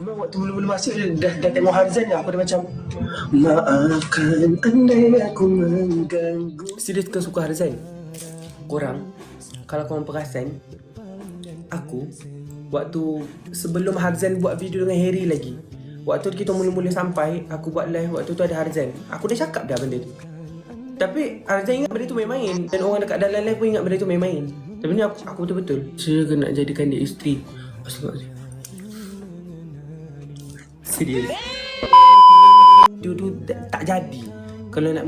Memang waktu mula-mula masuk dah tengok Harzan dah, aku dah macam maafkan andai aku mengganggu. Serius kau suka Harzan? Korang, kalau korang perasan, aku waktu sebelum Harzan buat video dengan Harry lagi, waktu kita mula-mula sampai, aku buat live waktu tu ada Harzan. Aku dah cakap dah benda tu. Tapi Harzan ingat benda tu main-main, dan orang dekat dalam live pun ingat benda tu main-main. Tapi ni aku betul-betul saya nak jadikan dia isteri. Astagfirullahaladzim. Serius. Dia tu tak jadi. Kalau nak,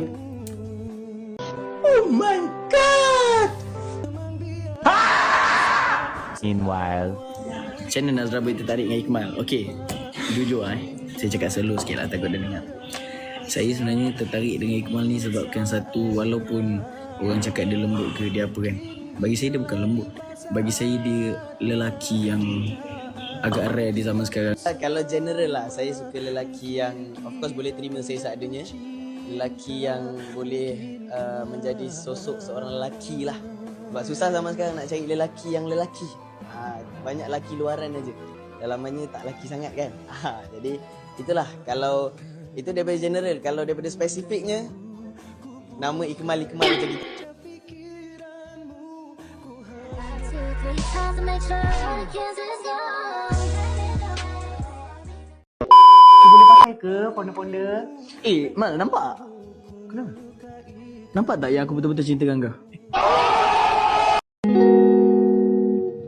oh my god. Meanwhile, macam mana Nazrah boleh tertarik dengan Ikmal? Okey, jujur saya cakap slow sikit lah, takut dia dengar. Saya sebenarnya tertarik dengan Ikmal ni sebabkan satu, walaupun orang cakap dia lembut ke dia apa kan, bagi saya dia bukan lembut. Bagi saya dia lelaki yang agak rare di zaman sekarang. Kalau general lah, saya suka lelaki yang of course boleh terima saya seadanya. Lelaki yang boleh menjadi sosok seorang lelaki lah. Sebab susah zaman sekarang nak cari lelaki yang lelaki. Banyak lelaki luaran aja. Dalamannya tak lelaki sangat kan. Jadi itulah, kalau itu daripada general. Kalau daripada spesifiknya, nama Ikmal macam gitu. Boleh pakai ke ponder-ponder? Mal, nampak? Kenapa? Nampak tak yang aku betul-betul cintakan kau?